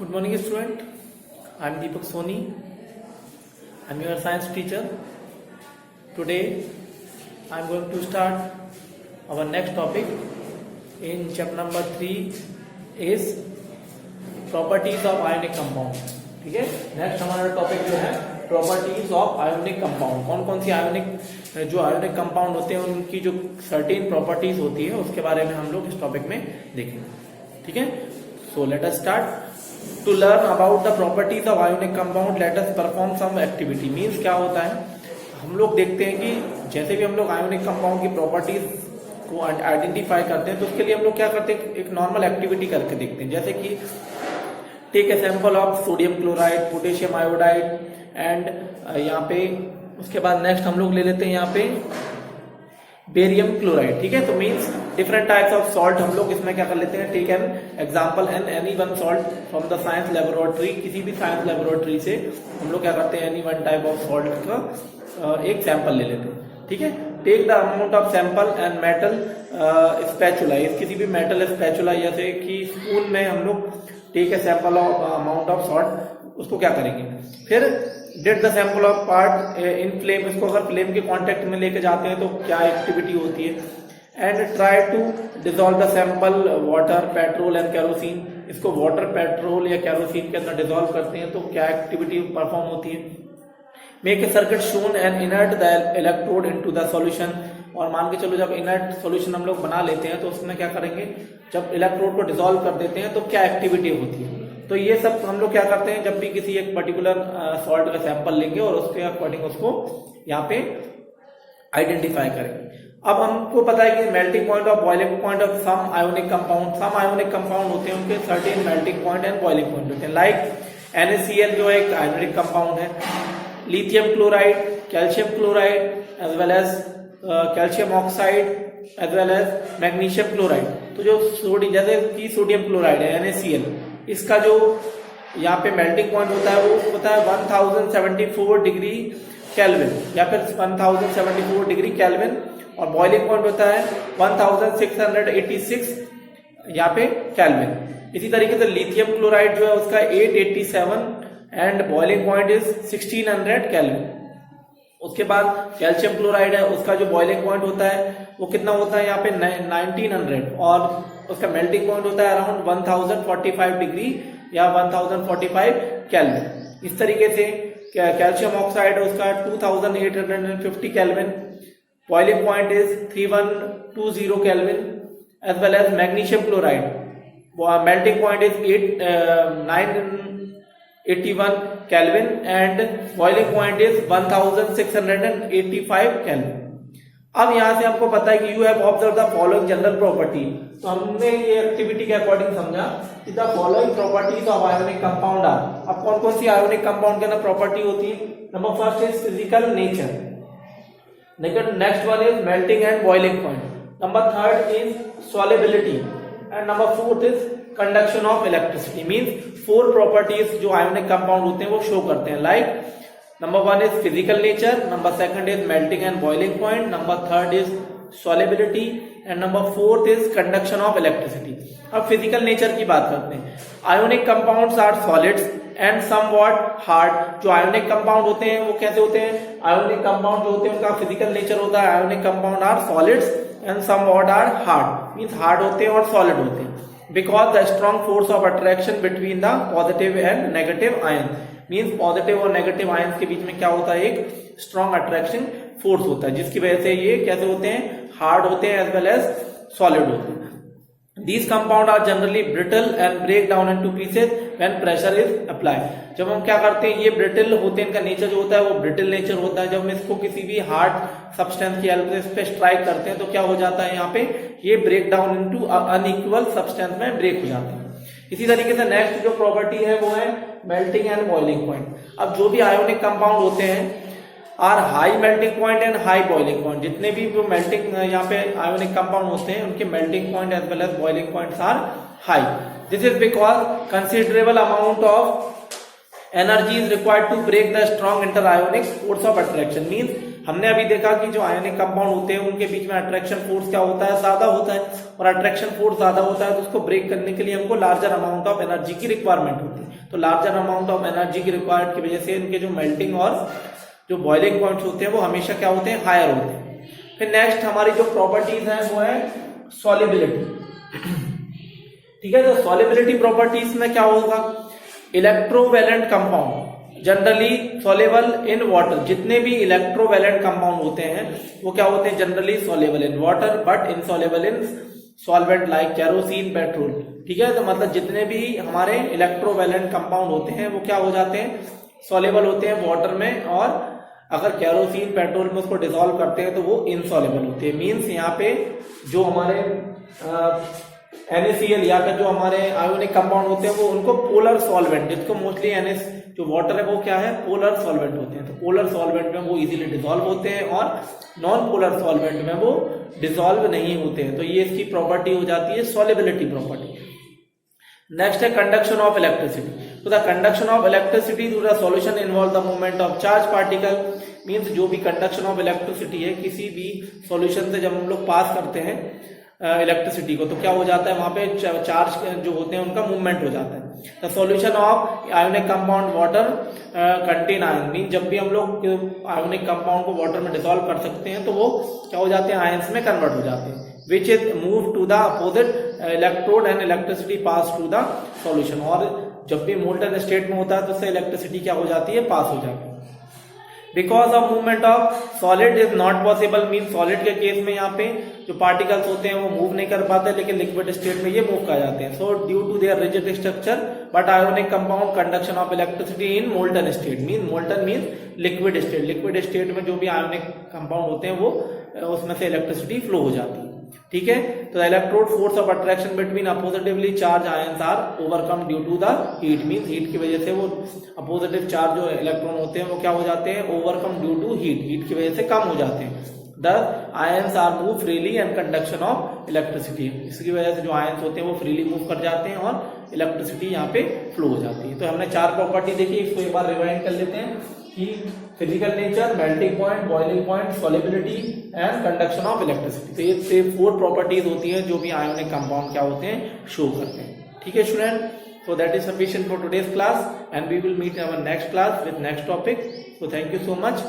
Good morning, student. I am Deepak Soni. I am your science teacher. Today, I am going to start our next topic in chapter number 3 is properties of ionic compound. ठीक है, next हमारा topic जो है properties of ionic compound. कौन कौन सी ionic ionic compound होते हैं उनकी जो सर्टेन प्रॉपर्टीज होती है उसके बारे में हम लोग इस टॉपिक में देखेंगे. ठीक है, so let us start. To learn about the properties of ionic compound let us perform some activity. Means क्या होता है, हम लोग देखते हैं कि जैसे भी हम लोग आयोनिक कंपाउंड की प्रॉपर्टीज को आइडेंटिफाई करते हैं तो उसके लिए हम लोग क्या करते हैं, एक नॉर्मल एक्टिविटी करके देखते हैं. जैसे कि take a sample of sodium chloride, potassium iodide and यहाँ पे उसके बाद नेक्स्ट हम लोग ले लेते हैं यहाँ पे बेरियम क्लोराइड. ठीक है, तो means different types of salt हम लोग इसमें क्या कर लेते हैं, take an example and any one salt from the science laboratory. किसी भी साइंस लेबोरेटरी से हम लोग क्या करते हैं, any one type of salt का एक सैंपल ले लेते हैं. ठीक है, take the amount of sample and metal spatula. किसी भी मेटल स्पैचुला जैसे कि स्पून में हम लोग take a sample of amount of salt, उसको क्या करेंगे, फिर did the sample of part in flame. इसको अगर फ्लेम के कांटेक्ट में लेके जाते हैं तो क्या एक्टिविटी होती है, and try to dissolve the sample water, petrol and kerosene. इसको वाटर, पेट्रोल या कैरोसिन के अंदर डिसॉल्व करते हैं तो क्या एक्टिविटी परफॉर्म होती है. Make a circuit shown and inert the electrode into the solution. और मान के चलो जब इनर्ट सॉल्यूशन हम लोग बना लेते हैं तो उसमें क्या करेंगे, जब इलेक्ट्रोड को डिसॉल्व कर देते हैं तो क्या एक्टिविटी होती है. तो ये सब हम लोग क्या करते हैं, जब भी किसी एक पर्टिकुलर सॉल्ट का सैंपल लेंगे और उसके अकॉर्डिंग उसको यहाँ पे आइडेंटिफाई करेंगे. अब हमको पता है कि मेल्टिंग पॉइंट और boiling point of some ionic compound. Some ionic compound होते हैं उनके certain melting point and boiling point होते हैं. लाइक NaCl जो एक आयोनिक कंपाउंड है, lithium chloride, calcium chloride as well as calcium oxide as well as magnesium chloride. तो जो सोडियम, जैसे कि सोडियम क्लोराइड है NaCl, इसका जो यहाँ पे मेल्टिंग पॉइंट होता है वो होता है 1074 डिग्री केल्विन या फिर 1074 डिग्री केल्विन, और बॉइलिंग पॉइंट होता है 1686 यहाँ पे केल्विन. इसी तरीके से लिथियम क्लोराइड जो है उसका 887 and boiling point is 1600 kelvin. उसके बाद कैल्शियम क्लोराइड है, उसका जो बॉइलिंग पॉइंट होता है वो कितना होता है यहाँ पे 1900, और उसका मेल्टिंग पॉइंट होता है अराउंड 1045 डिग्री या 1045 केल्विन. इस तरीके से कैल्शियम ऑक्साइड है उसका 2850 kelvin, boiling point is 3120 kelvin. As well as magnesium chloride, melting point is 981 kelvin and boiling point is 1685 kelvin. अब यहां से हमको पता है कि you have observe the following general property. तो हमने ये एक्टिविटी के अकॉर्डिंग समझा कि the following properties of ionic compound are. अब कौन कौन सी आयोनिक कंपाउंड के अंदर प्रॉपर्टी होती है. Number first is physical nature, next one is melting and boiling point, number third is solubility and number fourth is conduction of electricity. Means 4 properties जो ionic compound होते हैं वो शो करते हैं. Like number 1 is physical nature, number 2 is melting and boiling point, number 3 is solubility and number 4 is conduction of electricity. अब physical nature की बात करते हैं. Ionic compounds are solids and somewhat hard. जो आयोनिक कंपाउंड होते हैं वो कैसे होते हैं, आयोनिक कंपाउंड जो होते हैं उनका फिजिकल नेचर होता है ionic compound are solids and somewhat are hard. Means hard होते हैं और सॉलिड होते हैं. Because the strong force of attraction between the positive and negative ions, means positive और नेगेटिव आयंस के बीच में क्या होता है, एक स्ट्रॉन्ग अट्रैक्शन फोर्स होता है जिसकी वजह से ये कैसे होते हैं, हार्ड होते हैं एज वेल एज सॉलिड होते हैं. These compounds are generally brittle and break down into pieces when pressure is applied. जब हम क्या करते हैं, ये ब्रिटल होते हैं, इनका नेचर जो होता है वो ब्रिटल नेचर होता है. जब हम इसको किसी भी हार्ड सब्सटेंस की हेल्प से इस पे स्ट्राइक करते हैं तो क्या हो जाता है, यहाँ पे ये break down into unequal substance में ब्रेक हो जाते हैं. इसी तरीके से नेक्स्ट जो प्रॉपर्टी है वो है मेल्टिंग एंड बॉइलिंग पॉइंट. अब जो भी आयोनिक कंपाउंड होते हैं are high melting point and high boiling point. जितने भी जो मेल्टिंग यहाँ पे आयोनिक कंपाउंड होते हैं उनके melting point as well as boiling points are high. This is because considerable amount of energy is required to break the strong inter ionic force of attraction. Means हमने अभी देखा कि जो आयनिक कंपाउंड होते हैं उनके बीच में अट्रैक्शन फोर्स क्या होता है, ज्यादा होता है, और अट्रैक्शन फोर्स ज्यादा होता है तो उसको ब्रेक करने के लिए हमको लार्जर अमाउंट ऑफ एनर्जी की रिक्वायरमेंट होती है। तो लार्जर अमाउंट ऑफ एनर्जी की रिक्वायर्ड की वजह से इनके जो मेल्टिंग और जो बॉइलिंग पॉइंट्स होते हैं वो हमेशा क्या होते हैं, हायर होते हैं। फिर नेक्स्ट हमारी जो प्रॉपर्टीज है वो है सॉलिबिलिटी। ठीक है, तो सॉलिबिलिटी प्रॉपर्टीज में क्या होगा, electrovalent compound generally soluble in water, जितने भी इलेक्ट्रोवैलेंट कंपाउंड होते हैं वो क्या होते हैं, generally soluble in water but insoluble in solvent like kerosene, petrol. ठीक है, तो मतलब जितने भी हमारे इलेक्ट्रोवैलेंट कंपाउंड होते हैं वो क्या हो जाते हैं, सॉलेबल होते हैं वाटर में, और अगर केरोसिन पेट्रोल में उसको डिसॉल्व करते हैं तो वो इनसॉलेबल होते हैं। मीन्स यहाँ पे जो हमारे NaCl या फिर जो हमारे आयोनिक कंपाउंड होते हैं वो उनको पोलर सॉल्वेंट, जिसको मोस्टली NS जो वाटर है वो क्या है, पोलर सॉल्वेंट होते हैं। तो पोलर सॉल्वेंट में वो इजीली डिसॉल्व होते हैं और नॉन पोलर सॉल्वेंट में वो डिसॉल्व नहीं होते हैं। तो ये इसकी प्रॉपर्टी हो जाती है सॉलिबिलिटी प्रॉपर्टी। नेक्स्ट है कंडक्शन ऑफ इलेक्ट्रिसिटी। तो the conduction of electricity through the solution involve the movement of charge particle. Means जो भी कंडक्शन ऑफ इलेक्ट्रिसिटी है किसी भी सॉल्यूशन से जब हम लोग पास करते हैं इलेक्ट्रिसिटी को, तो क्या हो जाता है, वहां पे चार्ज जो होते हैं उनका मूवमेंट हो जाता है। The solution of ionic compound water contain ion. Mean जब भी हम लोग आयोनिक कंपाउंड को वाटर में डिसॉल्व कर सकते हैं तो वो क्या हो जाते हैं, आयंस में कन्वर्ट हो जाते हैं, which is move to the opposite electrode and electricity pass to the solution. और जब भी मोल्टन स्टेट में होता है तो उससे इलेक्ट्रिसिटी क्या हो जाती है, पास हो जाती है। Because of movement of solid is not possible. Mean solid के केस में यहाँ पे जो पार्टिकल्स होते हैं वो मूव नहीं कर पाते, लेकिन लिक्विड स्टेट में ये मूव कर जाते हैं। So due to their rigid structure but ionic compound conduction of electricity in molten state. Mean molten mean liquid state, liquid state में जो भी आयोनिक कंपाउंड होते हैं वो उसमें से इलेक्ट्रिसिटी फ्लो हो जाती है। ठीक है, तो electrode force of attraction between oppositely charge ions are overcome due to the heat. Mean heat की वजह से वो अपोजिटिव चार्ज जो इलेक्ट्रॉन होते हैं वो क्या हो जाते हैं, overcome due to heat, heat की वजह से कम हो जाते हैं। The ions are move freely and conduction of electricity. इसकी वजह से जो आयंस होते हैं वो फ्रीली मूव कर जाते हैं और इलेक्ट्रिसिटी यहाँ पे फ्लो हो जाती है। तो हमने 4 प्रॉपर्टी देखी, इसको एक बार रिवाइंड कर लेते हैं कि physical nature, melting point, boiling point, solubility and conduction of electricity. तो ये 4 प्रॉपर्टीज होती हैं जो भी आयोनिक कंपाउंड क्या होते हैं, शो करते हैं। ठीक है student, so that is sufficient for today's class and we will meet in our next class with next topic. So thank you so much.